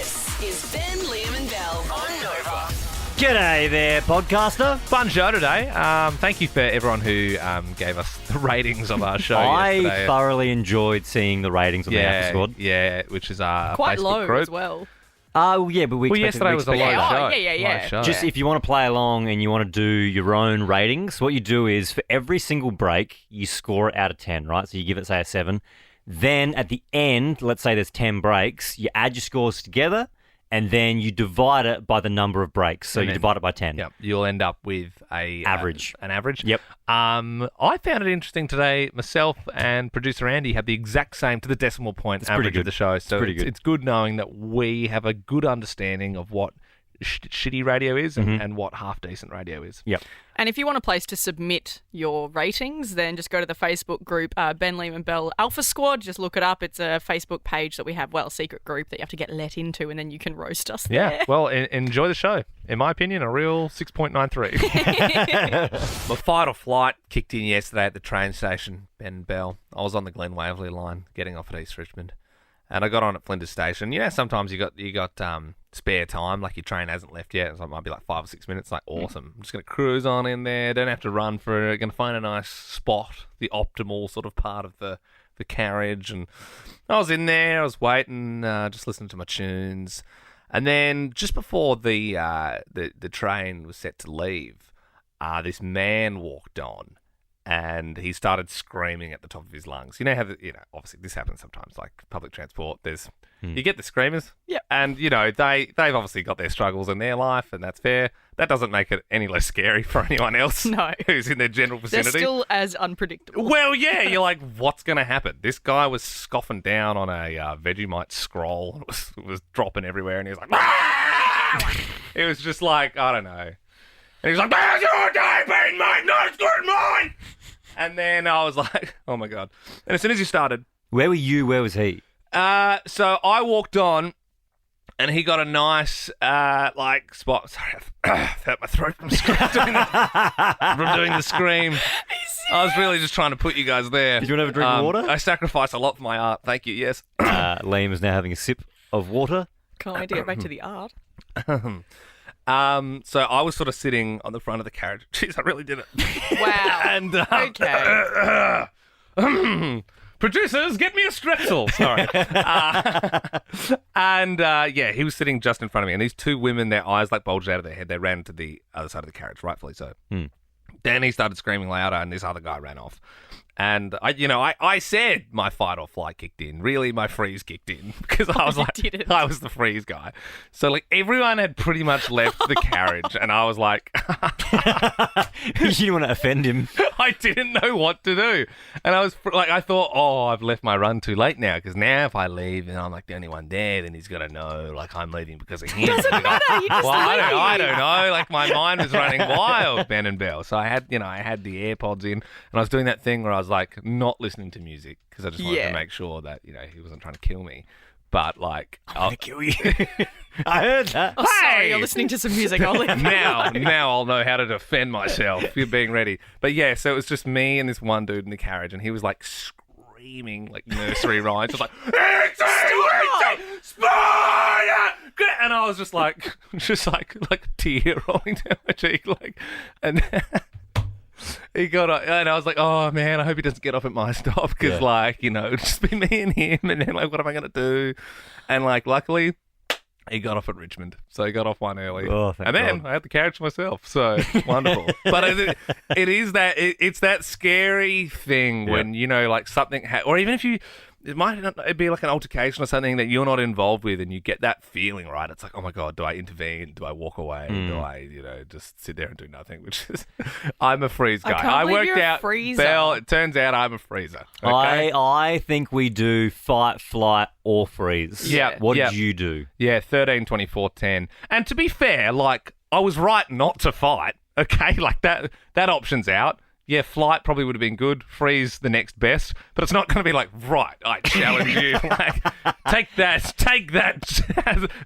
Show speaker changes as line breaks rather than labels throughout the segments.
This is Ben, Liam and Bell on Nova.
G'day there, podcaster.
Fun show today. Thank you for everyone who gave us the ratings of our show yesterday.
I thoroughly enjoyed seeing the ratings on the Alpha Squad.
Yeah, which is our
Quite
Facebook
low
group.
as well.
Yeah, but we
Yesterday was a low show.
Yeah.
Low show.
Just if you want to play along and you want to do your own ratings, what you do is for every single break, you score it out of 10, right? So you give it, say, a 7. Then at the end, let's say there's 10 breaks, you add your scores together, and then you divide it by the number of breaks. So you divide it by 10.
Yep, you'll end up with a
Average.
An average.
Yep.
I found it interesting today. Myself and producer Andy had the exact same to the decimal point average of the show. So it's good knowing that we have a good understanding of what shitty radio is and what half decent radio is.
Yep.
And if you want a place to submit your ratings, then just go to the Facebook group, Ben, Liam and Bell Alpha Squad. Just look it up. It's a Facebook page that we have, a secret group that you have to get let into, and then you can roast us there.
Yeah, well, enjoy the show. In my opinion, a real 6.93. My fight or flight kicked in yesterday at the train station, Ben and Bell. I was on the Glen Waverley line getting off at East Richmond. And I got on at Flinders Station. You know, sometimes you got spare time, like your train hasn't left yet. So it might be like 5 or 6 minutes. Like, awesome. I'm just going to cruise on in there. Don't have to run for it. Going to find a nice spot, the optimal sort of part of the carriage. And I was in there. I was waiting, just listening to my tunes. And then just before the train was set to leave, this man walked on. And he started screaming at the top of his lungs. You know how, obviously this happens sometimes, like public transport. You get the screamers.
Yeah.
And, they've obviously got their struggles in their life, and that's fair. That doesn't make it any less scary for anyone else who's in their general vicinity.
They're still as unpredictable.
Well, yeah, you're like, what's going to happen? This guy was scoffing down on a Vegemite scroll and was dropping everywhere, and he was like, it was just like, I don't know. And he was like, "There's your day, Ben, mate. No, it's good, mine." And then I was like, oh, my God. And as soon as he started...
Where were you? Where was he?
So I walked on, and he got a nice, spot. Sorry, I hurt my throat from doing the scream. I was really just trying to put you guys there.
Did you want to have a drink of water?
I sacrifice a lot for my art. Thank you, yes.
Liam is now having a sip of water.
Can't wait to get back to the art.
So I was sort of sitting on the front of the carriage. Jeez, I really did it.
Wow.
And
Okay.
Producers, get me a Strepsil. Sorry. He was sitting just in front of me, and these two women, their eyes like bulged out of their head. They ran to the other side of the carriage, rightfully so. Then he started screaming louder, and this other guy ran off. And I said my fight or flight kicked in. Really, my freeze kicked in because I was I was the freeze guy. So like everyone had pretty much left the carriage, and I was like,
You didn't want to offend him.
I didn't know what to do, and I was like, I thought, I've left my run too late now because now if I leave and I'm like the only one there, then he's gonna know like I'm leaving because of him.
Doesn't matter. You just
I don't know. Like my mind was running wild, Ben and Bell. So I had the AirPods in, and I was doing that thing where I was like not listening to music because I just wanted to make sure that he wasn't trying to kill me. But like,
I'm going to kill you. I heard that.
Oh, sorry, you're listening to some music. I'll leave.
now I'll know how to defend myself. You're being ready. But yeah, so it was just me and this one dude in the carriage, and he was like screaming like nursery rhymes, just like Spider! And I was just like a tear rolling down my cheek, and. He got off, and I was like, oh, man, I hope he doesn't get off at my stop because, it'd just be me and him, and then, what am I going to do? And, luckily, he got off at Richmond, so he got off one early.
Oh, thank
and then
God.
I had the carriage myself, so wonderful. But it's that scary thing when, something, or even if you... It might not be like an altercation or something that you're not involved with, and you get that feeling, right? It's like, oh my God, do I intervene? Do I walk away? Do I, just sit there and do nothing? Which is, I'm a freeze guy. I worked out, Bell, it turns out I'm a freezer. Okay?
I think we do fight, flight, or freeze.
Yeah.
What did you do?
Yeah, 13, 24, 10. And to be fair, I was right not to fight. Okay, that option's out. Yeah, flight probably would have been good. Freeze the next best, but it's not going to be like, right, I challenge you. Take that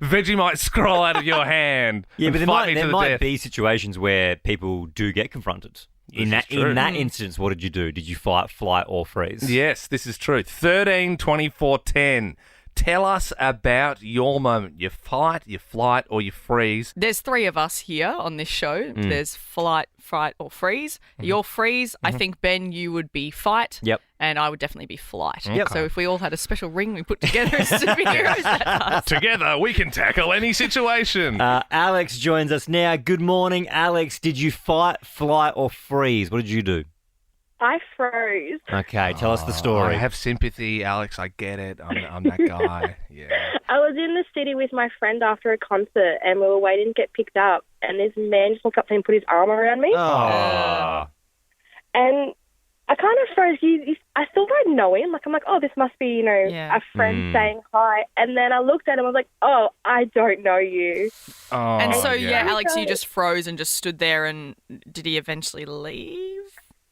Vegemite scroll out of your hand.
Yeah, but there might
death.
be situations where people do get confronted. In that instance, what did you do? Did you fight, flight, or freeze?
Yes, this is true. 13, 24, 10. Tell us about your moment. You fight, you flight, or you freeze.
There's 3 of us here on this show. There's flight, fright, or freeze. Your freeze, I think, Ben, you would be fight.
Yep.
And I would definitely be flight.
Yep.
So if we all had a special ring we put together as superheroes,
Together, we can tackle any situation.
Alex joins us now. Good morning, Alex. Did you fight, flight, or freeze? What did you do?
I froze.
Okay, tell us the story.
I have sympathy, Alex. I get it. I'm that guy. Yeah.
I was in the city with my friend after a concert, and we were waiting to get picked up, and this man just walked up to me and put his arm around me.
Oh.
And I kind of froze. I thought I'd know him. I'm like, oh, this must be, a friend saying hi. And then I looked at him. I was like, oh, I don't know you.
Oh,
And so, Alex, you just froze and just stood there. And did he eventually leave?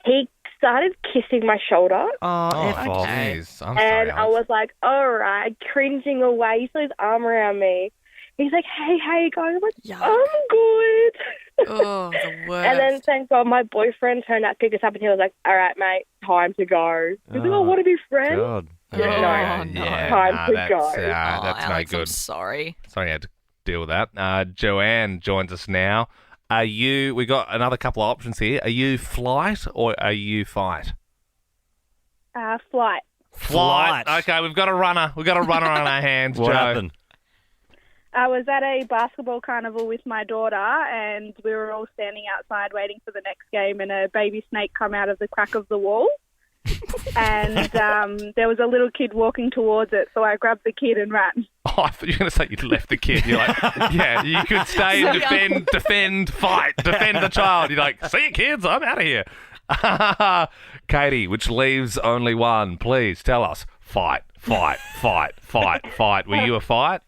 He started kissing my shoulder.
Jeez. I'm sorry,
And
Alex.
I was like, all right, cringing away. He saw his arm around me. He's like, hey, how you going? I'm like,
Yuck.
I'm good.
Oh, the worst.
And then, thank God, my boyfriend turned up, picked us up, and he was like, all right, mate, time to go. He's like, oh, want to be friends?
God.
Yeah,
no.
Time to
that's,
go.
that's no
Alex, I'm
good.
sorry.
Sorry I had to deal with that. Joanne joins us now. We got another couple of options here. Are you flight or are you fight?
Flight.
Flight.
Okay, we've got a runner. We've got a runner on our hands,
What
Joe.
happened?
I was at a basketball carnival with my daughter, and we were all standing outside waiting for the next game, and a baby snake come out of the crack of the wall. And there was a little kid walking towards it, so I grabbed the kid and ran.
Oh, I thought you were going to say you left the kid. You're like, yeah, you could stay and defend, fight, defend the child. You're like, see you kids, I'm out of here. Katie, which leaves only one, please tell us. Fight. Were you a fight?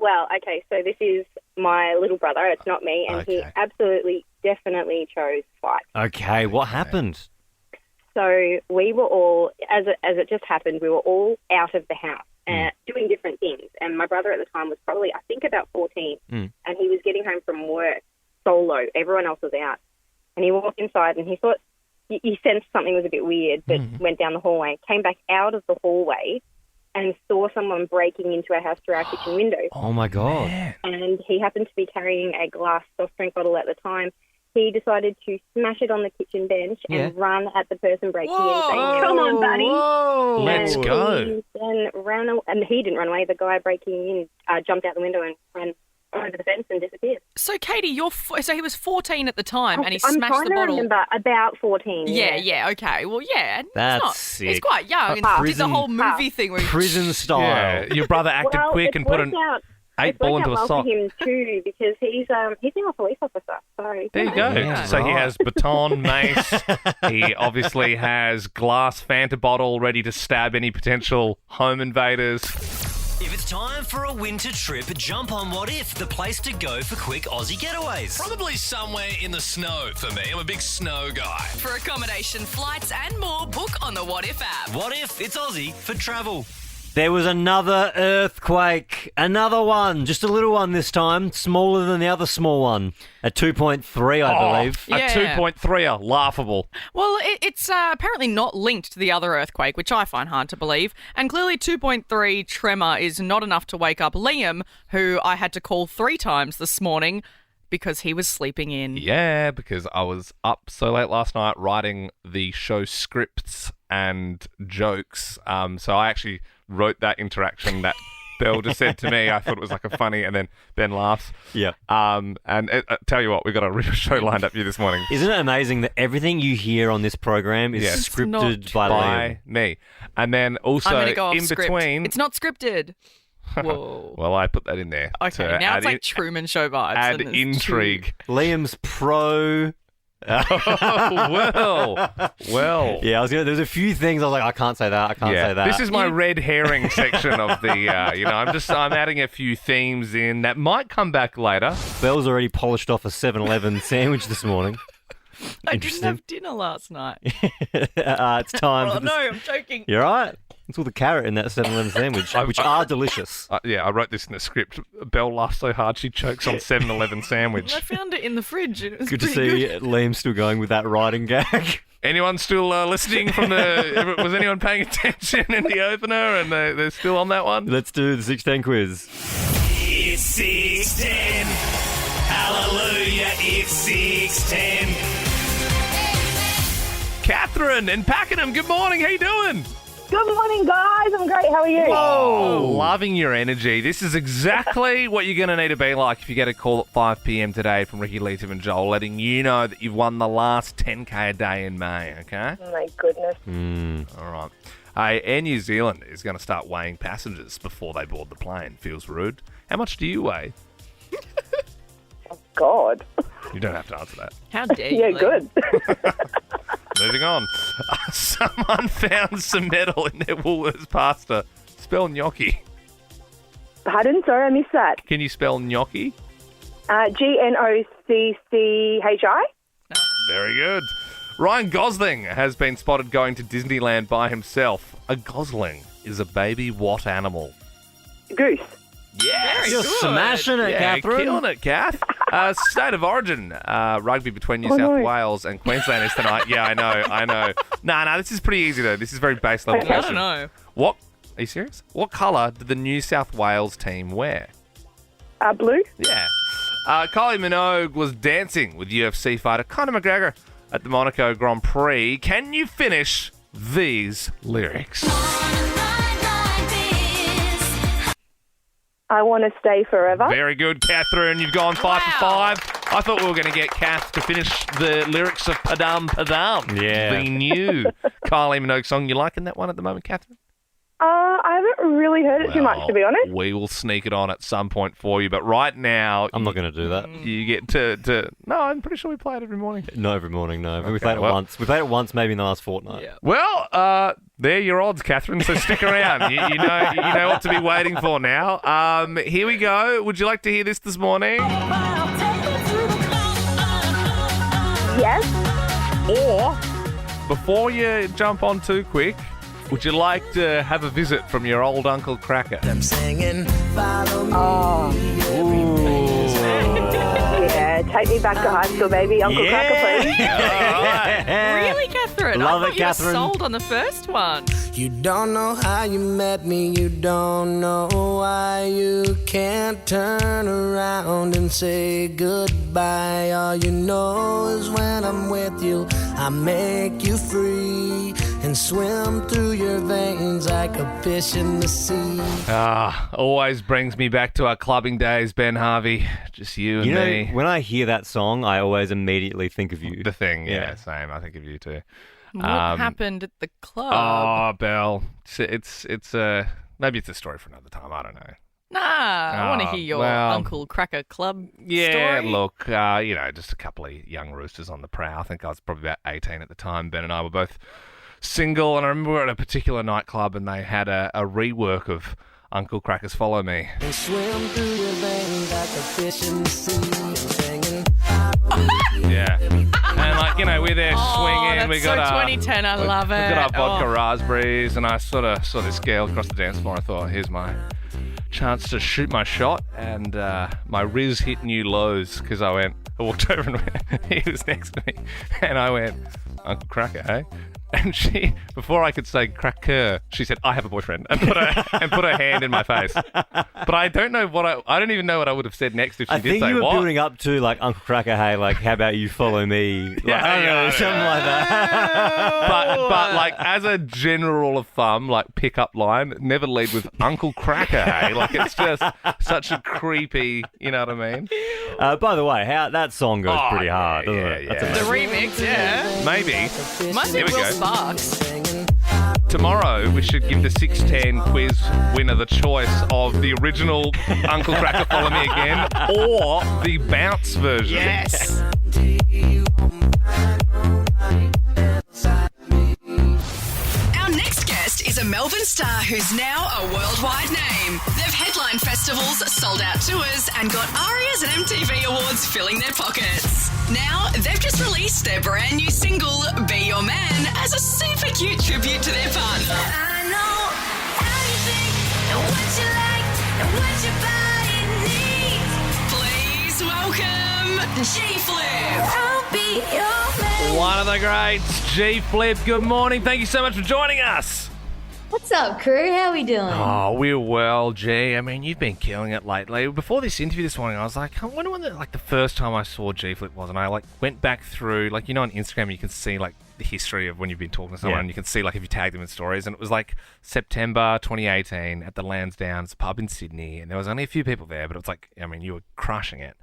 Well, okay, so this is my little brother. It's not me, and he
Okay.
absolutely, definitely chose fight.
Okay, what happened?
So we were all, as it just happened, we were all out of the house doing different things. And my brother at the time was probably, I think, about 14, and he was getting home from work solo. Everyone else was out. And he walked inside, and he thought, he sensed something was a bit weird, but went down the hallway, came back out of the hallway, and saw someone breaking into our house through our kitchen window.
Oh, my God.
And he happened to be carrying a glass soft drink bottle at the time. He decided to smash it on the kitchen bench and run at the person breaking in, saying, come on, buddy.
Whoa.
Let's
And
go.
He then and he didn't run away. The guy breaking in jumped out the window and ran over the fence and disappeared.
So, Katie, so he was 14 at the time, and he
I'm
smashed
trying
the
to
bottle.
remember, about 14.
Yeah, okay. Well, yeah.
That's
He's
sick.
quite young. And did the
Prison-
whole movie thing where he
Prison style.
Yeah, your brother acted
Well,
quick
it's
and put an
worked out.
8-ball
It's
into a
worked out well
sock.
for him too, because he's now a police officer. So
There you go.
Yeah,
So he
right.
has baton, mace. He obviously has glass Fanta bottle ready to stab any potential home invaders.
If it's time for a winter trip, jump on What If, the place to go for quick Aussie getaways.
Probably somewhere in the snow for me. I'm a big snow guy.
For accommodation, flights, and more, book on the What If app.
What If it's Aussie for travel?
There was another earthquake. Another one. Just a little one this time. Smaller than the other small one. At 2.3, I believe.
A
Yeah.
2.3er, laughable.
Well, it's apparently not linked to the other earthquake, which I find hard to believe. And clearly 2.3 tremor is not enough to wake up Liam, who I had to call 3 times this morning because he was sleeping in.
Yeah, because I was up so late last night writing the show scripts and jokes. So I actually wrote that interaction that Belle just said to me. I thought it was like a funny, and then Ben laughs.
Yeah.
Tell you what, we've got a real show lined up for you this morning.
Isn't it amazing that everything you hear on this program is
Yeah. It's
scripted
not.
by Liam?
By me. And then also
I'm going to go off
in
script.
between...
It's not scripted. Whoa.
Well, I put that in there.
Okay,
to
now
add
it's like
in-
Truman Show vibes.
add
and there's
intrigue.
Liam's pro.
well.
Yeah, there's a few things I was like, I can't say that. I can't say that.
This is my red herring section of the, I'm adding a few themes in that might come back later.
Belle's already polished off a 7-Eleven sandwich this morning.
I didn't
Interesting.
have dinner last night.
It's time
Oh,
for
no,
this.
I'm joking.
You're right. It's all the carrot in that 7-Eleven sandwich, which are delicious.
I wrote this in the script. Belle laughs so hard she chokes on 7-Eleven sandwich.
I found it in the fridge. And it was
Good to
pretty
see
good.
Liam still going with that writing gag.
Anyone still listening from the... Was anyone paying attention in the opener and they're still on that one?
Let's do the 610 quiz.
It's 610. Hallelujah, it's 610.
Catherine in Pakenham, good morning. How you doing?
Good morning, guys. I'm great. How are you?
Oh, loving your energy. This is exactly what you're going to need to be like if you get a call at 5 p.m. today from Ricky, Lee, Tim and Joel, letting you know that you've won the last 10K a day in May, okay?
Oh, my goodness.
All right. Air New Zealand is going to start weighing passengers before they board the plane. Feels rude. How much do you weigh?
God.
You don't have to answer that.
How dare you?
Yeah,
Lee?
good.
Moving on. Someone found some metal in their Woolworths pasta. Spell gnocchi.
Pardon? Sorry, I missed that.
Can you spell gnocchi?
Gnocchi.
Very good. Ryan Gosling has been spotted going to Disneyland by himself. A gosling is a baby what animal?
Goose.
Yes!
You're smashing it,
Yeah,
Catherine.
killing it, Kath. State of origin, rugby between New South Wales and Queensland is tonight. Yeah, I know. Nah, this is pretty easy, though. This is very base level
I
question.
don't know.
What? Are you serious? What colour did the New South Wales team wear?
Blue.
Yeah. Kylie Minogue was dancing with UFC fighter Conor McGregor at the Monaco Grand Prix. Can you finish these lyrics?
I want to stay forever.
Very good, Catherine. You've gone 5 for 5. I thought we were going to get Kath to finish the lyrics of Padam Padam.
Yeah.
The new Kylie Minogue song. You liking that one at the moment, Catherine?
I haven't really heard it too much, to be honest.
We will sneak it on at some point for you. But right now...
I'm not going to do that.
You get to... No, I'm pretty sure we play it every morning.
Not every morning, no. We
Okay,
played it
well-
once. We played it once maybe in the last fortnight.
Yeah.
Well, they're your odds, Catherine, so stick around. You know what to be waiting for now. Here we go. Would you like to hear this morning?
Yes.
Or, before you jump on too quick, would you like to have a visit from your old Uncle Kracker?
Yeah, take me back to high school, baby. Uncle Kracker, please.
Really, Catherine?
Love
I
it,
thought
Catherine.
You were sold on the first one.
You don't know how you met me, you don't know why you can't turn around and say goodbye. All you know is when I'm with you, I make you free and swim through your veins like a fish in the sea.
Always brings me back to our clubbing days, Ben Harvey. Just you and
You know,
me.
when I hear that song, I always immediately think of you.
The thing, yeah,
Yeah.
same. I think of you too.
What happened at the club?
Oh, Belle, it's maybe it's a story for another time. I don't know.
Nah, I want to hear your
well,
Uncle Kracker club
Yeah,
story.
look, just a couple of young roosters on the prowl. I think I was probably about 18 at the time. Ben and I were both single, and I remember we were at a particular nightclub, and they had a rework of Uncle Cracker's "Follow Me."
And swim through your veins like a fish in the sea. Singing.
Yeah, and we're there
Oh,
swinging.
that's
We got
so
our
2010. I love it.
We got our vodka
Oh.
raspberries, and I sort of saw this girl across the dance floor. I thought, here's my chance to shoot my shot, and my rizz hit new lows because I walked over and he was next to me, and I went, Uncle Kracker, hey? And she, before I could say Kracker, she said, I have a boyfriend, and put her hand in my face. But I don't know I don't even know what I would have said next if she
I
did
think
say
you were
what.
building up to like Uncle Kracker, hey, like how about you follow me? Like, I don't know, something like that.
But like as a general rule of thumb, like pickup line, never lead with Uncle Kracker, hey? Like it's just such a creepy, you know what I mean?
By the way, how that song goes pretty hard, doesn't it?
yeah.
That's
The remix, yeah.
Maybe.
Might be
Here we
Will
go.
Sparks.
Tomorrow we should give the 610 quiz winner the choice of the original Uncle Kracker Follow Me Again or the bounce version.
Yes.
Our next guest is a Melbourne star who's now a worldwide name. They've headlined festivals, sold out tours, and got ARIAs and MTV awards filling their pockets. Now, they've just released their brand new single, Be Your Man, as a super cute tribute to their partner.
I know how you think and what you like and what your body needs.
Please welcome G-Flip.
I'll be your man.
One of the greats, G Flip. Good morning. Thank you so much for joining us.
What's up, crew? How we doing?
Oh, we're well, G. I mean, you've been killing it lately. Before this interview this morning, I was like, I wonder when the first time I saw G Flip was, and I went back through, on Instagram you can see the history of when you've been talking to someone, and you can see if you tag them in stories, and it was September 2018 at the Lansdowne pub in Sydney, and there was only a few people there, but it was you were crushing it.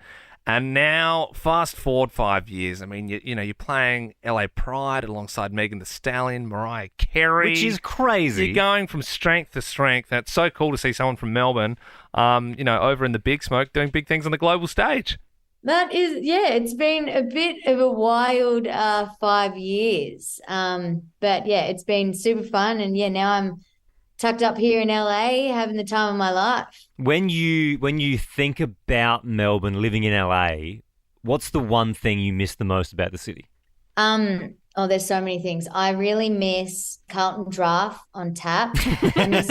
And now, fast forward 5 years, you're playing LA Pride alongside Megan Thee Stallion, Mariah Carey.
Which is crazy.
You're going from strength to strength. And it's so cool to see someone from Melbourne, over in the big smoke doing big things on the global stage.
That is, it's been a bit of a wild 5 years. But yeah, it's been super fun. And now I'm tucked up here in LA, having the time of my life.
When you think about Melbourne, living in LA, what's the one thing you miss the most about the city?
There's so many things. I really miss Carlton Draft on tap. I miss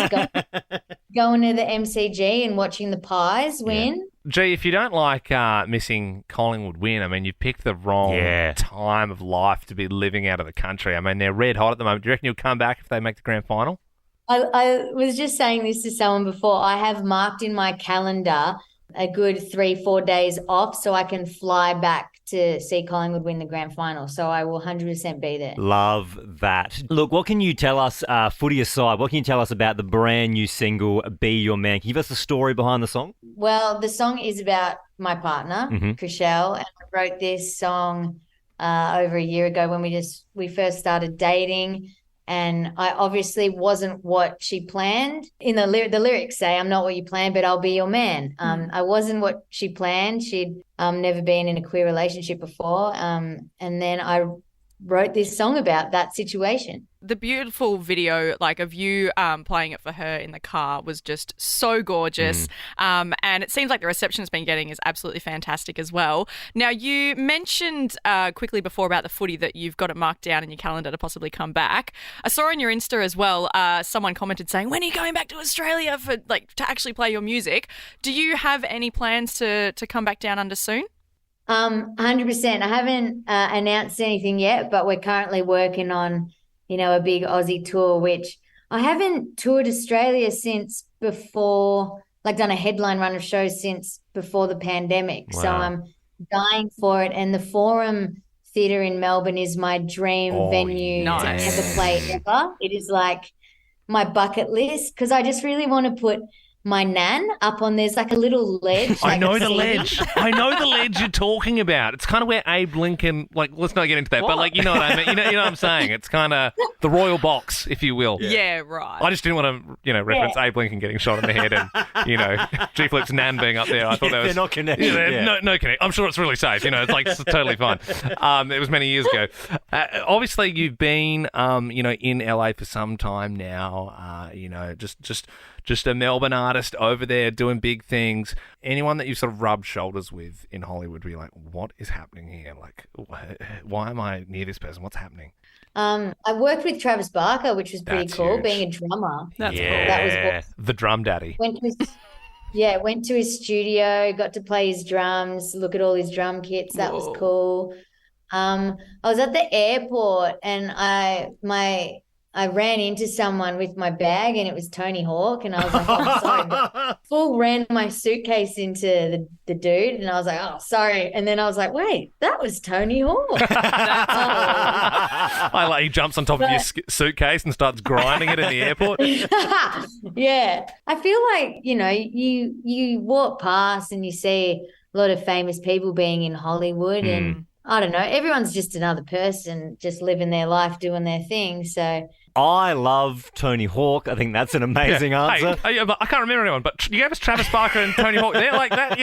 going to the MCG and watching the Pies win.
Gee, if you don't like missing Collingwood win, you've picked the wrong time of life to be living out of the country. They're red hot at the moment. Do you reckon you'll come back if they make the grand final?
I was just saying this to someone before. I have marked in my calendar a good 3-4 days off so I can fly back to see Collingwood win the grand final. So I will 100% be there.
Love that. Look, what can you tell us, footy aside, what can you tell us about the brand new single, Be Your Man? Can you give us the story behind the song?
Well, the song is about my partner, Chriselle, and I wrote this song over a year ago when we first started dating. And I obviously wasn't what she planned. In the lyrics say, I'm not what you planned, but I'll be your man. I wasn't what she planned. She'd never been in a queer relationship before. And then I wrote this song about that situation.
The beautiful video, of you playing it for her in the car was just so gorgeous. And it seems like the reception it's been getting is absolutely fantastic as well. Now, you mentioned quickly before about the footy that you've got it marked down in your calendar to possibly come back. I saw on your Insta as well, someone commented saying, when are you going back to Australia for to actually play your music? Do you have any plans to come back down under soon?
100%. I haven't announced anything yet, but we're currently working on a big Aussie tour, which I haven't toured Australia since before, done a headline run of shows since before the pandemic. Wow. So I'm dying for it. And the Forum Theatre in Melbourne is my dream venue to ever play ever. It is my bucket list because I just really want to put my nan up on, there's a little ledge.
I know the ledge. I know the ledge you're talking about. It's kind of where Abe Lincoln, let's not get into that, but you know what I mean. You know what I'm saying? It's kind of the royal box, if you will.
Yeah, right.
I just didn't want to, reference Abe Lincoln getting shot in the head and, G Flip's nan being up there. I thought that was...
They're not connected.
No connection. I'm sure it's really safe. It's totally fine. It was many years ago. Obviously, you've been, in LA for some time now, just a Melbourne artist over there doing big things. Anyone that you sort of rubbed shoulders with in Hollywood were you like, what is happening here? Why am I near this person? What's happening?
I worked with Travis Barker, which was pretty cool,
huge.
being a drummer.
That's cool.
That was awesome.
The drum daddy.
Went to his studio, got to play his drums, look at all his drum kits. That was cool. I was at the airport and I ran into someone with my bag and it was Tony Hawk and I was like, oh, I'm sorry. But full ran my suitcase into the dude and I was like, oh, sorry. And then I was like, wait, that was Tony Hawk.
He jumps on top of your suitcase and starts grinding it in the airport.
Yeah. I feel like, you walk past and you see a lot of famous people being in Hollywood and I don't know, everyone's just another person just living their life, doing their thing. So
I love Tony Hawk. I think that's an amazing answer.
Hey, I can't remember anyone, but you gave us Travis Barker and Tony Hawk. They're like that,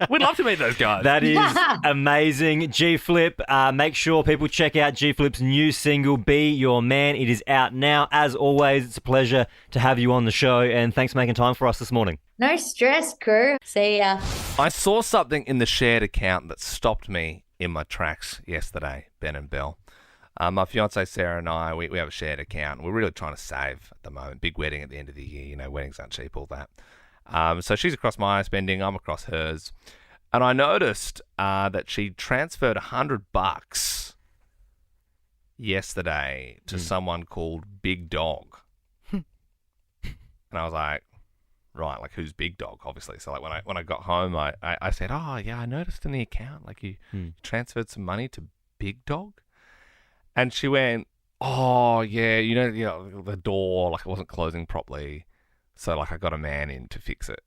we'd love to meet those guys.
That is amazing. G Flip, make sure people check out G Flip's new single, Be Your Man. It is out now. As always, it's a pleasure to have you on the show, and thanks for making time for us this morning.
No stress, crew. See ya.
I saw something in the shared account that stopped me in my tracks yesterday, Ben and Belle. My fiance Sarah and I, we have a shared account. We're really trying to save at the moment. Big wedding at the end of the year. Weddings aren't cheap, all that. So she's across my spending, I'm across hers. And I noticed that she transferred $100 yesterday to someone called Big Dog. And I was like, right, like who's Big Dog, obviously. So like when I got home, I said, oh yeah, I noticed in the account, like you transferred some money to Big Dog. And she went, oh yeah, you know, the door, like it wasn't closing properly. So like I got a man in to fix it.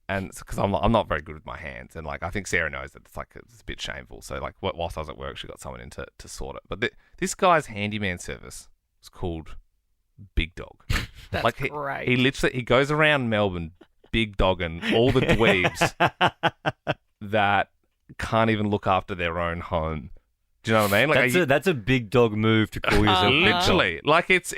And because I'm not very good with my hands, and like I think Sarah knows that it's a bit shameful. So like whilst I was at work, she got someone in to sort it. But this guy's handyman service was called Big Dog.
That's
like
great.
He goes around Melbourne, big dogging all the dweebs that can't even look after their own home. Do you know what I mean? Like
That's a big dog move to call yourself.
literally, like it's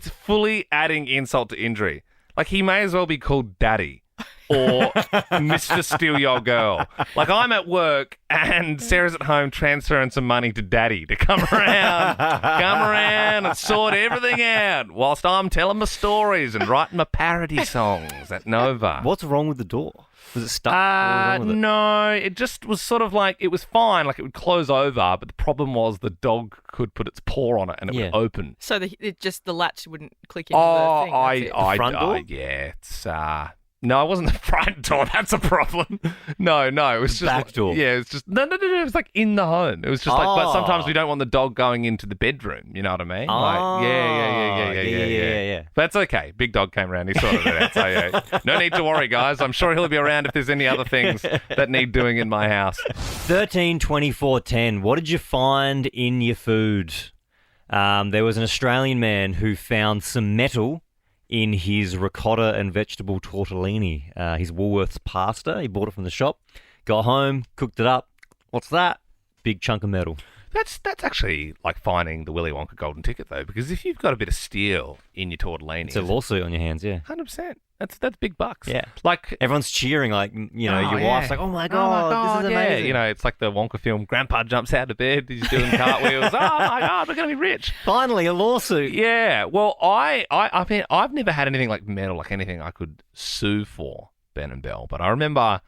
fully adding insult to injury. Like he may as well be called Daddy or Mr. Steal Your Girl. Like I'm at work and Sarah's at home transferring some money to Daddy to come around and sort everything out whilst I'm telling my stories and writing my parody songs at Nova.
What's wrong with the door? Was it stuck? What was wrong with it?
No, it just was sort of like, it was fine, like it would close over, but the problem was the dog could put its paw on it and it would open.
So the latch wouldn't click into the thing. That's it.
front door?
Yeah, it's no, it wasn't the front door. That's a problem. No, it was just
back door.
Yeah, it's just no. It was like in the home. It was just like, but sometimes we don't want the dog going into the bedroom. You know what I mean? Like, yeah. But that's okay. Big Dog came around. He sorted it out. So yeah, no need to worry, guys. I'm sure he'll be around if there's any other things that need doing in my house.
13, 24, 10. What did you find in your food? There was an Australian man who found some metal in his ricotta and vegetable tortellini, his Woolworths pasta. He bought it from the shop, got home, cooked it up. What's that? Big chunk of metal.
That's actually like finding the Willy Wonka golden ticket, though, because if you've got a bit of steel in your tortellini...
It's a lawsuit on your hands, yeah.
100%. That's big bucks.
Yeah.
Like
everyone's cheering, like, you know, your wife's like, oh my God, this is amazing.
Yeah. You know, it's like the Wonka film, Grandpa jumps out of bed, he's doing cartwheels. Oh my God, we're going to be rich.
Finally, a lawsuit.
Yeah. Well, I mean, I've never had anything like metal, like anything I could sue for, Ben and Bell. But I remember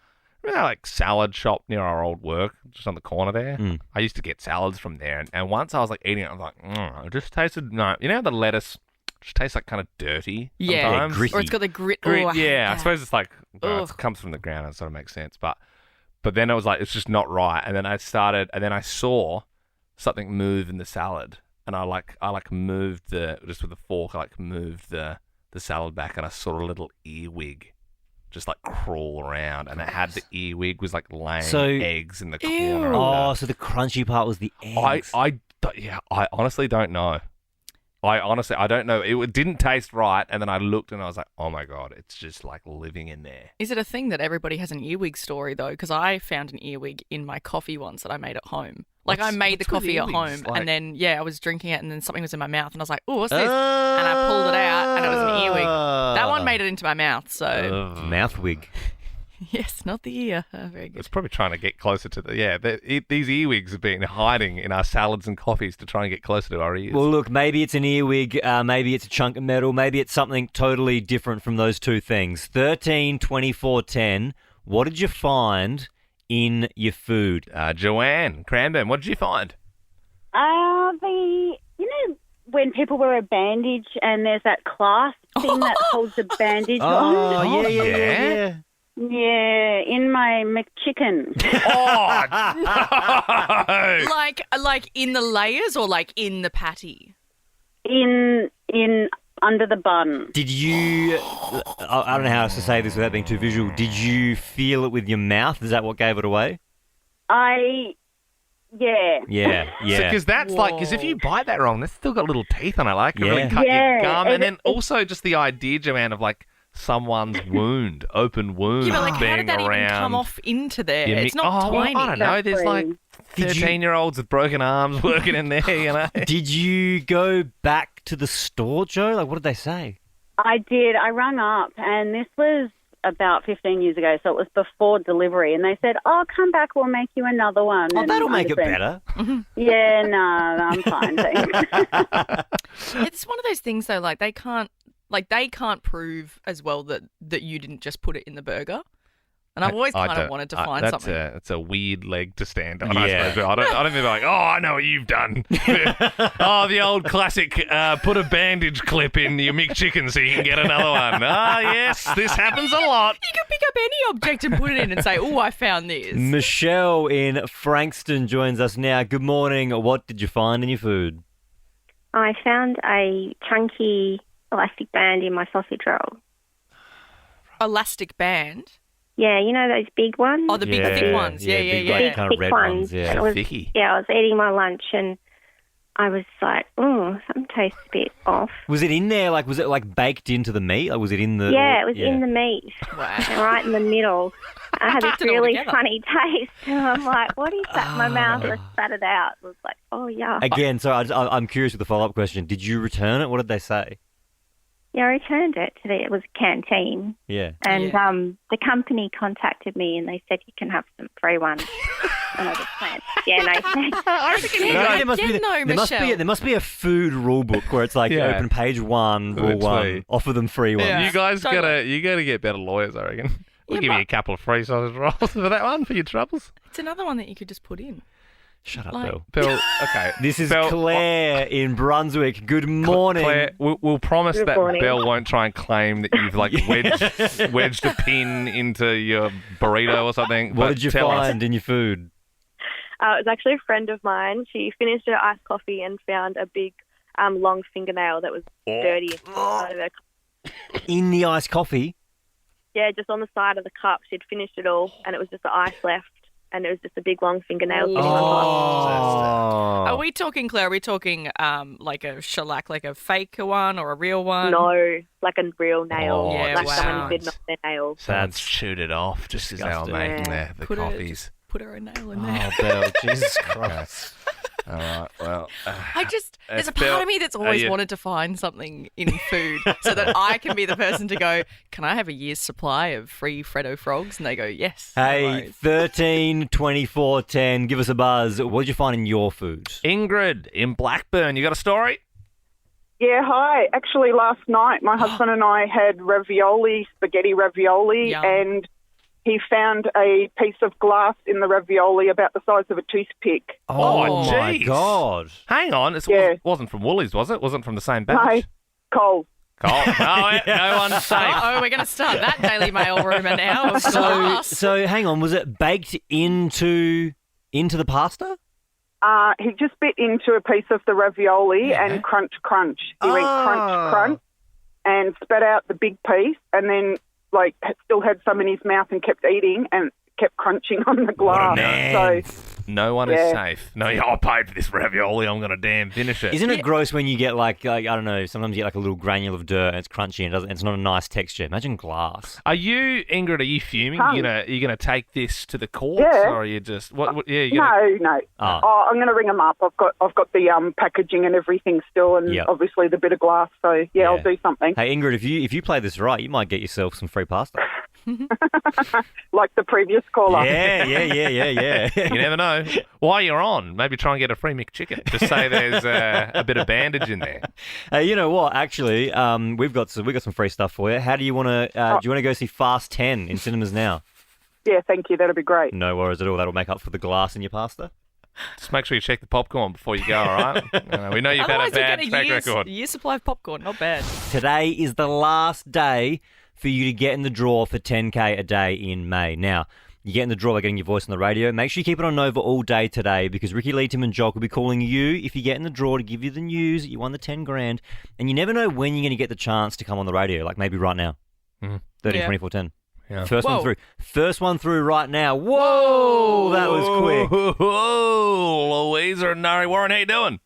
like salad shop near our old work, just on the corner there. I used to get salads from there. And once I was like eating it, I was like, it just tasted, no. You know how the lettuce just tastes like kind of dirty sometimes?
Gritty.
Or it's got the grit.
Yeah, I suppose it's like, it comes from the ground and it sort of makes sense. But then it was like, it's just not right. And then I saw something move in the salad. And I moved just with a fork, I moved the salad back, and I saw a little earwig just like crawl around, and it had the earwig was like laying eggs in the corner.
Oh, so the crunchy part was the eggs.
I honestly don't know. I don't know. It didn't taste right, and then I looked and I was like, oh my God, it's just like living in there.
Is it a thing that everybody has an earwig story, though? Because I found an earwig in my coffee once that I made at home. Like, I made the coffee at home, like... and then, I was drinking it, and then something was in my mouth, and I was like, oh, what's this? And I pulled it out, and it was an earwig. That one made it into my mouth, so...
Mouth wig.
Yes, not the ear. Very good.
It's probably trying to get closer to these earwigs have been hiding in our salads and coffees to try and get closer to our ears.
Well, look, maybe it's an earwig, maybe it's a chunk of metal, maybe it's something totally different from those two things. 13, 24, 10. What did you find in your food?
Joanne Cranbourne, what did you find?
When people wear a bandage and there's that clasp thing that holds the bandage on.
Oh, yeah.
Yeah, in my McChicken.
Oh, no.
Like in the layers or like in the patty?
In under the bun.
Did you, I don't know how else to say this without being too visual, did you feel it with your mouth? Is that what gave it away?
Yeah.
Yeah.
Because that's like, because if you bite that wrong, that's still got little teeth on it. Like, it really cut your gum. And then also just the idea, Joanne, of like, someone's open wound,
yeah, but like,
being
how did that
around.
Even come off into there? It's not tiny.
Well, I don't know. There's like 13-year-olds with broken arms working in there, you know.
Did you go back to the store, Joe? Like, what did they say?
I did. I rang up, and this was about 15 years ago, so it was before delivery, and they said, come back, we'll make you another one.
Oh, that'll make it better.
Yeah, no, I'm fine, thanks.
It's one of those things, though, like, they can't prove as well that you didn't just put it in the burger. And I've always kind of wanted to find something.
That's a weird leg to stand on.
Yeah.
I suppose. I don't think like, oh, I know what you've done. Oh, the old classic, put a bandage clip in your McChicken so you can get another one. Ah, yes, this happens a lot.
You can pick up any object and put it in and say, oh, I found this.
Michelle in Frankston joins us now. Good morning. What did you find in your food?
I found a chunky elastic band in my sausage roll.
Elastic band?
Yeah, you know those big ones?
Oh, the big thick ones. Yeah.
Big, like, kind of
Thick
red
ones.
ones. Yeah.
I was,
Thicky.
yeah, I was eating my lunch and I was like, oh, something tastes a bit off.
Was it in there? Like, was it like baked into the meat? Like, was it in the?
Yeah, it was in the meat.
Wow.
And right in the middle. I had this
Packed it all
really
together.
funny taste. And I'm like, what is that? My mouth just spat it out. It was like, oh, yeah.
Again, so I'm curious with the follow-up question. Did you return it? What did they say?
Yeah, I returned it to it was a canteen.
Yeah.
And the company contacted me and they said you can have some free ones. And I just went, yeah, no thanks.
I reckon
There must be a food rule book where it's like
Yeah.
open page 1, rule 1,
Sweet.
offer them free ones.
Yeah.
You guys
Totally.
gotta get better lawyers, I reckon. We'll
Yeah,
give you
but-
a couple of free sausage rolls for that one, for your troubles.
It's another one that you could just put in.
Shut up,
Like-
Bill.
Bill, okay.
This is
Bill,
Claire in Brunswick. Good morning.
Claire, we'll promise
Good
that
morning.
Belle won't try and claim that you've like wedged a pin into your burrito or something.
What
but
did you
tell us.
find in your food?
It was actually a friend of mine. She finished her iced coffee and found a big, long fingernail that was dirty inside of her.
In the iced coffee?
Yeah, just on the side of the cup. She'd finished it all, and it was just the ice left, and it was just a big, long fingernail sitting on top.
Are we talking, Claire? Are we talking like a shellac, like a fake one or a real one?
No, like a real nail.
Oh,
Yeah,
like
wow.
someone bitten off their nail.
Someone's chewed it off just as they were
disgusting.
making
Yeah.
the
Put it-
coffees.
Put her a nail in there.
Oh, Bill, Jesus Christ.
All right, well.
There's a
Bill,
part of me that's always
you-
wanted to find something in food so that I can be the person to go, can I have a year's supply of free Freddo frogs? And they go, yes. no
Hey,
worries.
13 24 10, give us a buzz. What did you find in your food?
Ingrid in Blackburn, you got a story?
Yeah, hi. Actually, last night my husband and I had spaghetti ravioli,
Yum.
and he found a piece of glass in the ravioli about the size of a toothpick.
Oh,
my
jeez.
God.
Hang on,
Yeah.
wasn't from Woolies, was it? Wasn't from the same
No,
batch?
Coles.
Oh, no one's safe.
Oh, we're going to start that Daily Mail rumour now. of
So,
glass.
so hang on, was it baked into the pasta?
He just bit into a piece of the ravioli
Yeah.
and crunch. He went crunch, and spat out the big piece, and then still had some in his mouth and kept eating and kept crunching on the glass.
man.
So
No one is
Yeah.
safe. No, I paid for this ravioli. I'm going to damn finish it.
Isn't it gross when you get like I don't know, sometimes you get like a little granule of dirt and it's crunchy and it's not a nice texture. Imagine glass.
Are you, Ingrid, are you fuming?
Tongue.
You gonna take this to the courts?
Yeah.
Or are you just... yeah, you're gonna,
no.
Oh.
Oh, I'm going to ring them up. I've got the packaging and everything still, and
Yep.
obviously the bit of glass. So
Yeah.
I'll do something
Hey Ingrid, if you play this right, you might get yourself some free pasta.
like the previous caller.
Yeah.
You never know. While you're on, maybe try and get a free McChicken. Just say there's a bit of bandage in there.
Hey, you know what? Actually, we've got some free stuff for you. How do you want to? Do you want to go see Fast 10 in cinemas now?
Yeah, thank you. That'd be great.
No worries at all. That'll make up for the glass in your pasta.
Just make sure you check the popcorn before you go, all right? We know you've had a
Otherwise, we
bad
get
track record.
a year's supply of popcorn. Not bad.
Today is the last day for you to get in the draw for 10K a day in May. Now, you get in the draw by getting your voice on the radio. Make sure you keep it on Nova all day today because Ricky Lee, Tim and Jock will be calling you if you get in the draw to give you the news that you won the 10 grand. And you never know when you're going to get the chance to come on the radio, like maybe right now. 13, 24, 10.
Yeah.
First
Whoa.
one through. First one through right now. Whoa! That was quick.
Whoa, Louisa and Nari Warren, how you doing?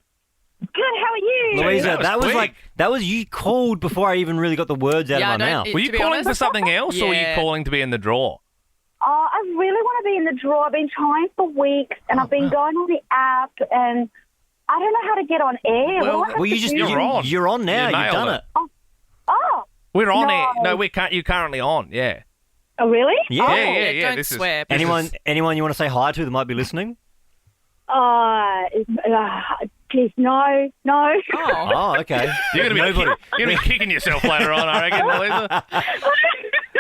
Good, how are you?
Louisa,
quick.
that was you called before I even really got the words out
Yeah,
of my
I don't-
mouth.
Were you
to be
calling
honest-
for something else or were you
Yeah.
calling to be in the draw?
Oh, I really want to be in the draw. I've been trying for weeks, and I've been going on the app, and I don't know how to get on air.
Well,
What do I have to do?
You're on
now.
You
You've
nailed
done
it.
it.
Oh,
We're on
No.
air. No, you're currently on, yeah.
oh, really?
Yeah.
Oh.
Yeah.
Don't
This is-
swear.
Anyone you want to say hi to that might be listening?
Please, no.
Oh, okay.
You're gonna be kicking yourself later on, I reckon, Louisa.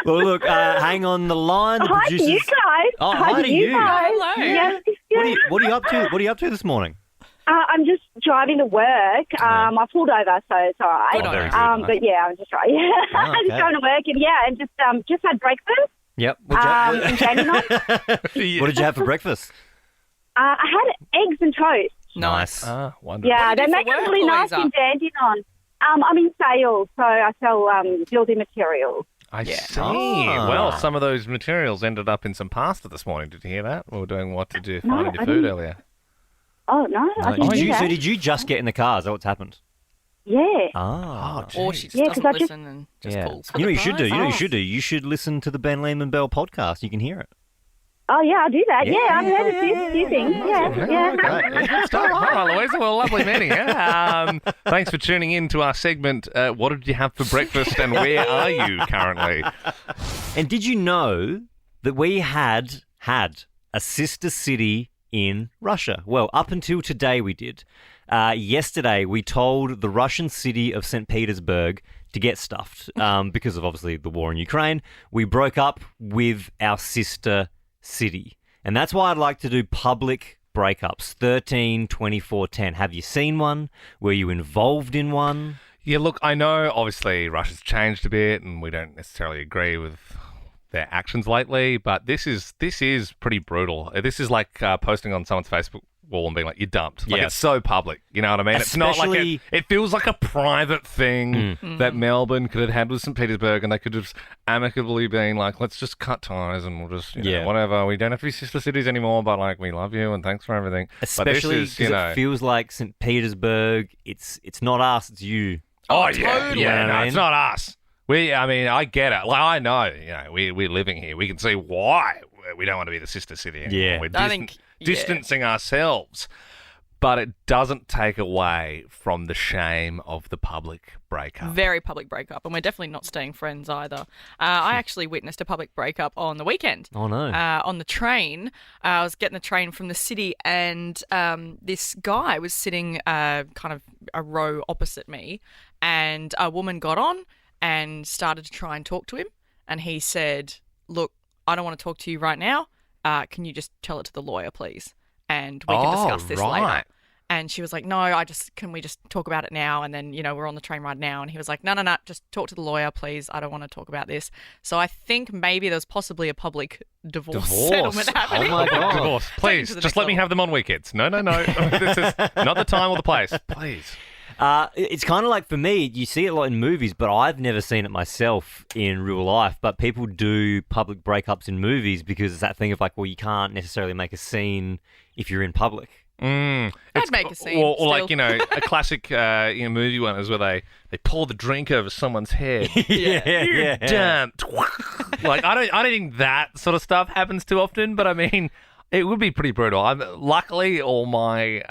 Well, look, hang on the line. The
Hi to you guys.
Oh, hi to you.
guys.
Hello.
Yes.
What are you up to? What are you up to this morning?
I'm just driving to work. I pulled over, so it's all right.
Good on you.
But yeah, I'm just driving.
Oh,
I'm just
okay.
driving to work, and just had breakfast.
Yep.
In Dandenong.
What did you have for breakfast?
I had eggs and toast.
Nice.
Wonderful.
Yeah,
What do
they
you do
make
for
it
work,
really nice
Louisa?
in Dandenong. I'm in sales, so I sell building materials.
I see.
Ah.
Well, some of those materials ended up in some pasta this morning. Did you hear that? We were doing what to do
No,
finding your
I
food
didn't.
earlier.
Oh no, I didn't do that.
So did you just get in the car? Is that what's happened?
Yeah.
Ah.
Or she just
Yeah, 'cause
doesn't
I just-
listen and just
Yeah.
pulls for
You know
the
what you should do?
prize.
You know what you should do? You should listen to the Ben Lehman Bell podcast. You can hear it.
Oh yeah, I'll do that.
Yeah,
Yeah, I've heard a few things. Yeah.
Great. Good stuff. All right, Louisa. Well, lovely meeting you. Thanks for tuning in to our segment, What Did You Have for Breakfast and Where Are You Currently?
And did you know that we had a sister city in Russia? Well, up until today we did. Yesterday we told the Russian city of St. Petersburg to get stuffed because of obviously the war in Ukraine. We broke up with our sister city. And that's why I'd like to do public breakups, 13, 24, 10. Have you seen one? Were you involved in one?
Yeah, look, I know obviously Russia's changed a bit and we don't necessarily agree with their actions lately, but this is pretty brutal. This is like posting on someone's Facebook wall and being like, you're dumped. Like,
Yeah.
it's so public. You know what I mean? It's not like
Especially-
it feels like a private thing that Melbourne could have had with St. Petersburg, and they could have just amicably been like, let's just cut ties and we'll just, you know, whatever. We don't have to be sister cities anymore, but like, we love you and thanks for everything.
Especially
but this is, you know,
because it feels like St. Petersburg, it's not us, it's you.
Oh, yeah.
totally.
Yeah,
You know
no,
what I
it's
mean?
not us. I get it. Like, I know, you know, we're living here. We can see why we don't want to be the sister city anymore.
Yeah.
We're
I think-
distancing ourselves. But it doesn't take away from the shame of the public breakup.
Very public breakup, and we're definitely not staying friends either. I actually witnessed a public breakup on the weekend.
Oh, no.
On the train. I was getting the train from the city, and this guy was sitting kind of a row opposite me, and a woman got on and started to try and talk to him, and he said, look, I don't want to talk to you right now. Can you just tell it to the lawyer, please? And we can discuss this later. And she was like, no, can we just talk about it now? And then, we're on the train right now. And he was like, no, just talk to the lawyer, please. I don't want to talk about this. So I think maybe there's possibly a public divorce settlement happening.
Oh my God.
Divorce. Please,
to the
just
next
let me
level.
have them on weekends. No. This is not the time or the place. Please.
It's kind of like, for me, you see it a lot in movies, but I've never seen it myself in real life. But people do public breakups in movies because it's that thing of like, well, you can't necessarily make a scene if you're in public.
I'd make a scene.
Or like,
still.
a classic movie one is where they pour the drink over someone's head.
Yeah.
Dumped. Like, I don't think that sort of stuff happens too often, but I mean, it would be pretty brutal. Luckily, all my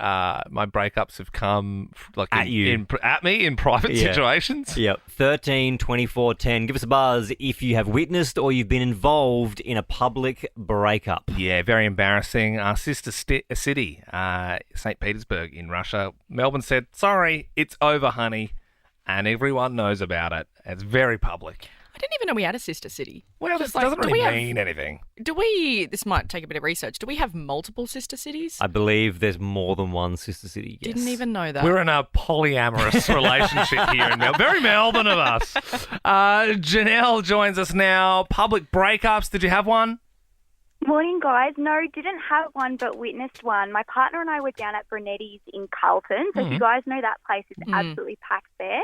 my breakups have come like
At you.
at me in private
Yeah.
situations.
Yep. 13, 24, 10. Give us a buzz if you have witnessed or you've been involved in a public breakup.
Yeah, very embarrassing. Our sister city, St. Petersburg in Russia. Melbourne said, sorry, it's over, honey. And everyone knows about it. It's very public.
I didn't even know we had a sister city.
Well,
Just
this doesn't
do
really
we have-
mean anything.
This might take a bit of research. Do we have multiple sister cities?
I believe there's more than one sister city. Yes.
Didn't even know that.
We're in a polyamorous relationship here in Melbourne. Very Melbourne of us. Janelle joins us now. Public breakups. Did you have one?
Morning, guys. No, didn't have one, but witnessed one. My partner and I were down at Benedictus in Carlton. So if you guys know that place, it's absolutely packed there.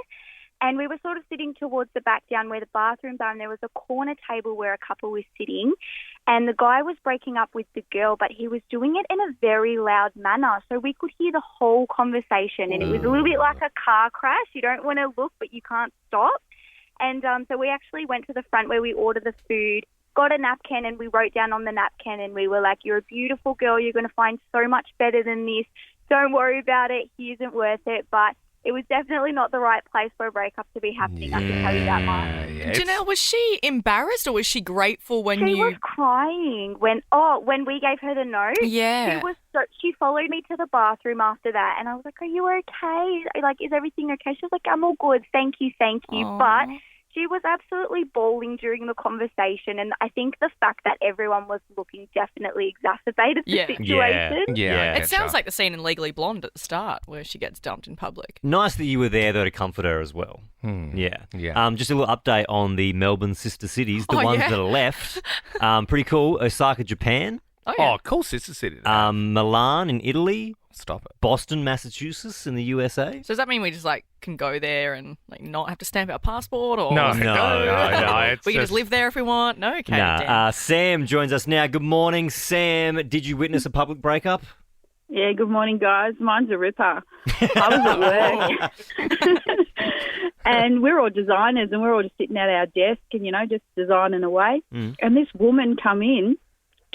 And we were sort of sitting towards the back down where the bathrooms are, and there was a corner table where a couple was sitting. And the guy was breaking up with the girl, but he was doing it in a very loud manner. So we could hear the whole conversation, and it was a little bit like a car crash. You don't want to look, but you can't stop. And so we actually went to the front where we ordered the food, got a napkin, and we wrote down on the napkin, and we were like, you're a beautiful girl. You're going to find so much better than this. Don't worry about it. He isn't worth it. But it was definitely not the right place for a breakup to be happening. I can tell you that much.
Yeah,
Janelle, was she embarrassed or was she grateful when
She
you...
was crying when we gave her the note.
Yeah.
She followed me to the bathroom after that, and I was like, "Are you okay? Like, is everything okay?" She was like, "I'm all good, thank you."
Aw.
But She was absolutely bawling during the conversation, and I think the fact that everyone was looking definitely exacerbated the situation.
It sounds like the scene in Legally Blonde at the start where she gets dumped in public.
Nice that you were there, though, to comfort her as well. Yeah. Just a little update on the Melbourne sister cities, the ones that are left. Pretty cool. Osaka, Japan.
Oh, cool sister city.
Milan in Italy.
Stop it.
Boston, Massachusetts in the USA.
So does that mean we just can go there and not have to stamp our passport? Or
No.
we can just live there if we want? No? Okay.
Nah. Sam joins us now. Good morning, Sam. Did you witness a public breakup?
Yeah, good morning, guys. Mine's a ripper. I was at work. And we're all designers and we're all just sitting at our desk and, just designing away. And this woman come in.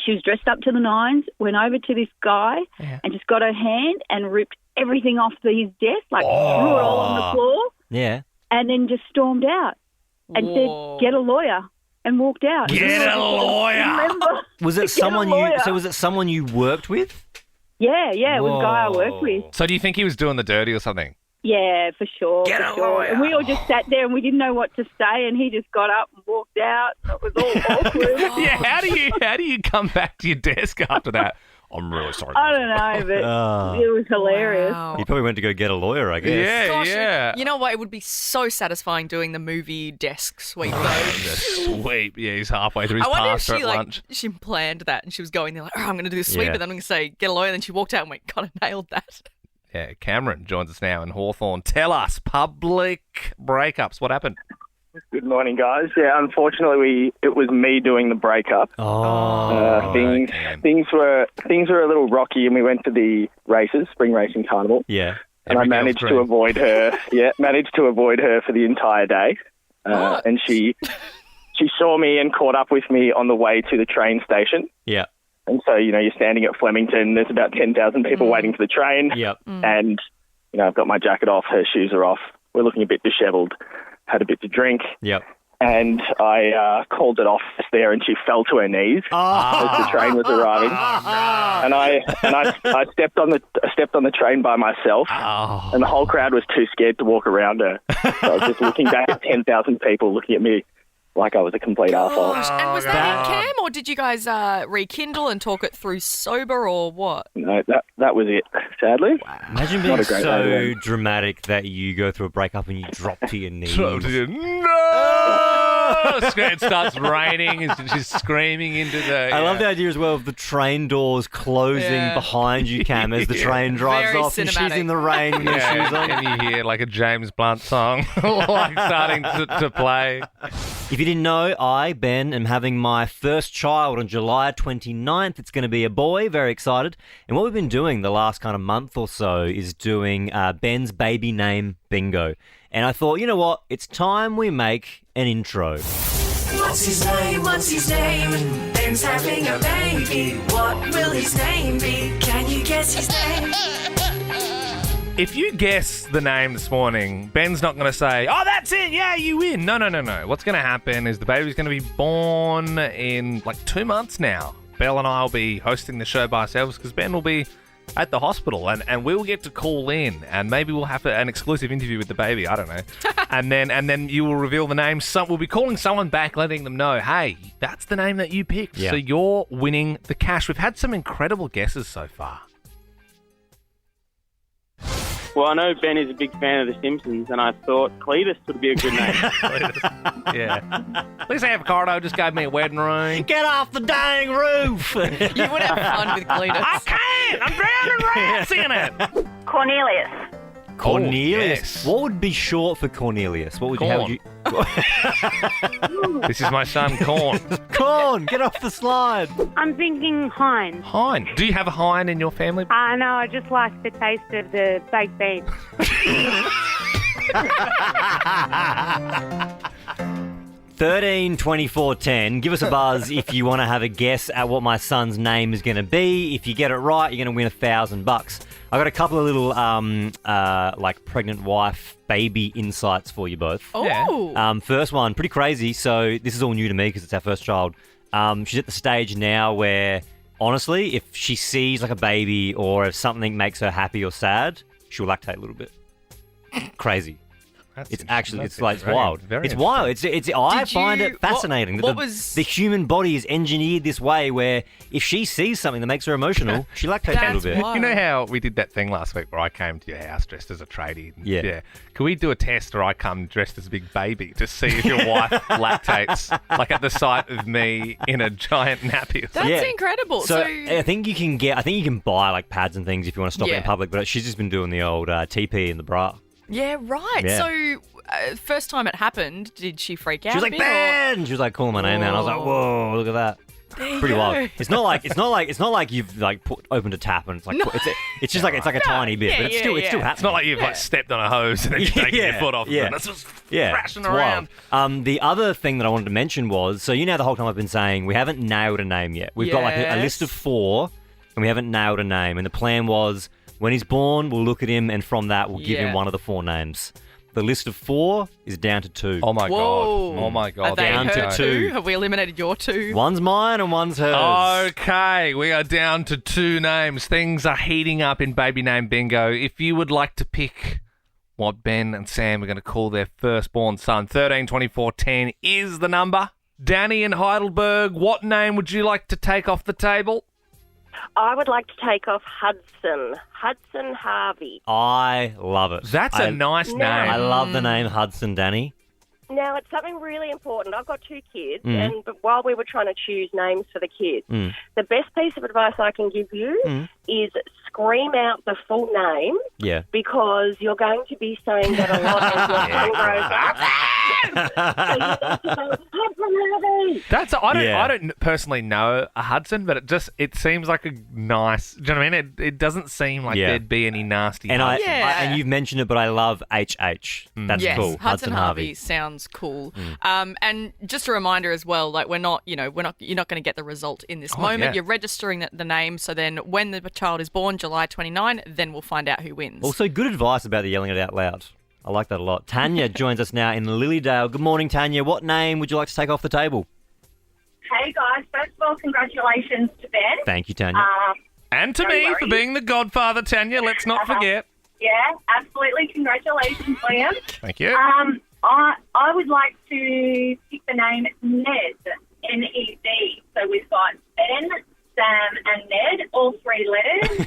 She was dressed up to the nines, went over to this guy and just got her hand and ripped everything off his desk, threw it all on the floor.
Yeah.
And then just stormed out and said, "Get a lawyer," and walked out.
Get a lawyer.
Was it someone was it someone you worked with?
Yeah, it was a guy I worked with.
So do you think he was doing the dirty or something?
Yeah, for sure.
Get a lawyer.
And we all just sat there and we didn't know what to say, and he just got up and walked out. It was all awkward.
Yeah, how do you come back to your desk after that? I'm really sorry.
I don't know, but it was hilarious.
Wow.
He probably went to go get a lawyer, I guess.
Yeah,
Gosh,
yeah.
You know what? It would be so satisfying doing the movie desk sweep, though.
Sweep. Yeah, he's halfway through his
I wonder if
pasta
she
at lunch.
she planned that and she was going there I'm going to do the sweep
Yeah.
and then I'm going to say get a lawyer. And then she walked out and went, God, I nailed that.
Yeah, Cameron joins us now in Hawthorne. Tell us, public breakups. What happened?
Good morning, guys. Yeah, unfortunately, it was me doing the breakup. Things were a little rocky, and we went to the races, spring racing carnival.
Yeah,
and I managed to avoid her. Yeah, managed to avoid her for the entire day. And she saw me and caught up with me on the way to the train station.
Yeah.
And so, you're standing at Flemington. There's about 10,000 people waiting for the train.
Yep.
And, I've got my jacket off. Her shoes are off. We're looking a bit dishevelled. Had a bit to drink.
Yep.
And I called it off there, and she fell to her knees as the train was arriving. And I stepped on the train by myself, and the whole crowd was too scared to walk around her. So I was just looking back at 10,000 people looking at me like I was a complete arsehole.
And was that in Cam, or did you guys rekindle and talk it through sober, or what?
No, that was it, sadly.
Imagine being so dramatic that you go through a breakup and you drop to your knees.
It starts raining and she's screaming into the...
I love the idea as well of the train doors closing behind you, Cam, as the train drives
Very
off
cinematic.
and she's in the rain with her shoes on.
And you hear like a James Blunt song starting to play.
If you didn't know, I, Ben, am having my first child on July 29th. It's going to be a boy. Very excited. And what we've been doing the last kind of month or so is doing Ben's baby name bingo. And I thought, you know what? It's time we make an intro.
What's his name? What's his name? Ben's having a baby. What will his name be? Can you guess his name?
If you guess the name this morning, Ben's not going to say, "Oh, that's it, yeah, you win." No. What's going to happen is the baby's going to be born in 2 months now. Belle and I will be hosting the show by ourselves because Ben will be at the hospital and we'll get to call in and maybe we'll have an exclusive interview with the baby. I don't know. and then you will reveal the name. We'll be calling someone back, letting them know, hey, that's the name that you picked.
Yeah.
So you're winning the cash. We've had some incredible guesses so far.
Well, I know Ben is a big fan of The Simpsons, and I thought Cletus would be a good name.
Yeah. Lisa Avocado just gave me a wedding ring.
Get off the dang roof!
You would have fun with Cletus.
I can't! I'm drowning rats in it!
Cornelius.
Cornelius. What would be short for Cornelius? What would
Corn.
you...
This is my son, Corn.
Corn, get off the slide.
I'm thinking Hein.
Hein. Do you have a Hein in your family?
No, I just like the taste of the baked beans.
13 24 10. Give us a buzz if you want to have a guess at what my son's name is going to be. If you get it right, you're going to win $1,000. I got a couple of little pregnant wife baby insights for you both.
Oh.
First one, pretty crazy. So this is all new to me because it's our first child. She's at the stage now where, honestly, if she sees like a baby or if something makes her happy or sad, she'll lactate a little bit. Crazy. It's actually,
that's
it's like, it's
very-
wild.
very
It's wild. I find
you-
it fascinating.
what
that
was-
the human body is engineered this way where if she sees something that makes her emotional, she lactates a little bit.
You know how we did that thing last week where I came to your house dressed as a tradie?
Yeah.
Can we do a test where I come dressed as a big baby to see if your wife lactates, like at the sight of me in a giant nappy?
That's incredible.
So I think you can buy like pads and things if you want to stop it in
Yeah.
public, but she's just been doing the old TP in the bra.
Yeah, right.
Yeah.
So, first time it happened, did she freak out?
She was
a
like,
bit,
Ben! She was like calling my name out. And I was like, whoa, look at that. Pretty wild. It's not like you've like opened a tap and it's like it's just like it's like a tiny bit, but it's still happening.
It's not like you've like stepped on a hose and then you've taken your foot off.
Yeah.
And it's just
Yeah,
thrashing
it's
around.
wild. The other thing that I wanted to mention was, so the whole time I've been saying we haven't nailed a name yet. We've got like a list of 4, and we haven't nailed a name. And the plan was when he's born, we'll look at him, and from that we'll give him one of the 4 names. The list of 4 is down to 2.
Oh my
Whoa.
god! Oh my god!
Are they
Down to
her
2.
Have we eliminated your 2?
One's mine and one's hers.
Okay, we are down to 2 names. Things are heating up in baby name bingo. If you would like to pick what Ben and Sam are going to call their firstborn son, 13, 24, 10 is the number. Danny in Heidelberg, what name would you like to take off the table?
I would like to take off Hudson Harvey.
I love it.
That's a nice name.
I love the name Hudson, Danny.
Now, it's something really important. I've got 2 kids, and while we were trying to choose names for the kids, the best piece of advice I can give you is scream out the full name because you're going to be saying that a lot as your son grows up. So you have to go, Hudson Harvey.
I don't personally know a Hudson, but it seems like a nice. Do you know what I mean? It doesn't seem like there'd be any nasty.
And
Hudson.
and you've mentioned it, but I love HH. That's
yes,
cool.
Hudson Harvey sounds cool. And just a reminder as well, like you're not going to get the result in this moment.
yeah.
You're registering the name, so then when the child is born, July 29, then we'll find out who wins.
Also, good advice about the yelling it out loud. I like that a lot. Tanya joins us now in Lilydale. Good morning, Tanya. What name would you like to take off the table?
Hey, guys. First of all, congratulations to Ben.
Thank you, Tanya.
And to
no
me
worries.
for being the godfather, Tanya. Let's not forget.
Yeah, absolutely. Congratulations, Liam.
Thank you.
I would like to pick the name Ned, N-E-D. So we've got Ben, Sam, and Ned, all 3 letters.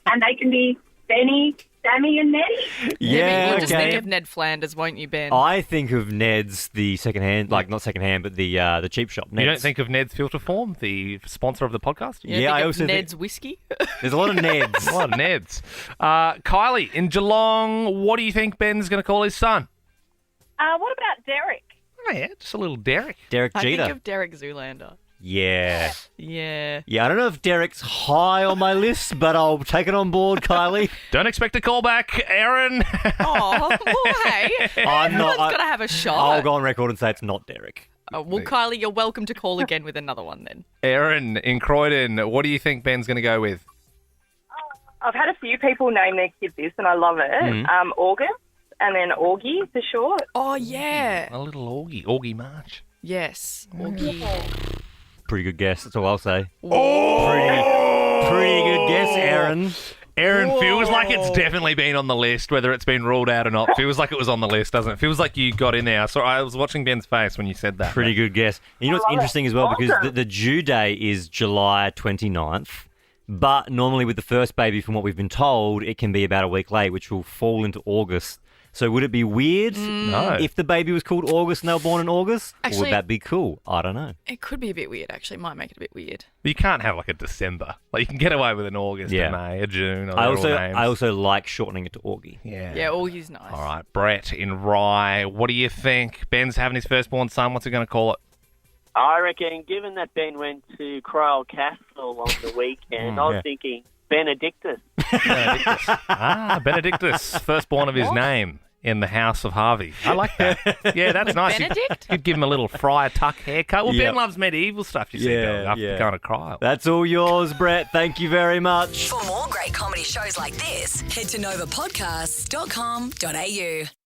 And they can be Benny, Sammy, and Neddy.
You'll just think of Ned Flanders, won't you, Ben?
I think of Ned's the second-hand, like not second-hand, but the cheap shop. Ned's.
You don't think of Ned's Filter Form, the sponsor of the podcast?
You think of Ned's whiskey.
There's a lot of Neds.
A lot of Neds. Kylie, in Geelong, what do you think Ben's going to call his son?
What about Derek?
Oh, yeah, just a little Derek.
Derek
I
Jeter.
think of Derek Zoolander.
Yeah.
Yeah.
Yeah, I don't know if Derek's high on my list, but I'll take it on board, Kylie.
Don't expect a call back, Aaron.
Oh, well, hey. Everyone's got to have a shot.
I'll go on record and say it's not Derek.
Oh, well, Kylie, you're welcome to call again with another one then.
Aaron in Croydon, what do you think Ben's going to go with?
I've had a few people name their kids this, and I love it. August, and then Augie for short.
Oh, yeah.
A little Augie March.
Yes. Augie.
Pretty good guess, that's all I'll say. Pretty good guess, Aaron.
Aaron, feels like it's definitely been on the list, whether it's been ruled out or not. Feels like it was on the list, doesn't it? Feels like you got in there. So I was watching Ben's face when you said that.
Pretty good guess. And you know what's interesting as well, because the due date is July 29th, but normally with the first baby, from what we've been told, it can be about a week late, which will fall into August. So would it be weird if the baby was called August and they were born in August? Or
Actually-
would that be cool? I don't know.
It could be a bit weird, actually. It might make it a bit weird.
You can't have like a December. Like you can get away with an August, a May, a June.
I also like shortening it to Augie.
Yeah.
Yeah, Augie's nice.
All right, Brett in Rye, what do you think? Ben's having his firstborn son. What's he going to call it?
I reckon, given that Ben went to Cryle Castle on the weekend, I was thinking Benedictus.
Benedictus, firstborn of his name in the house of Harvey. I like that. Yeah, that's nice.
Benedict?
You'd give him a little Friar Tuck haircut. Well,
Yep.
Ben loves medieval stuff, you see, Bill, after going to Cryle.
That's all yours, Brett. Thank you very much.
For more great comedy shows like this, head to novapodcasts.com.au.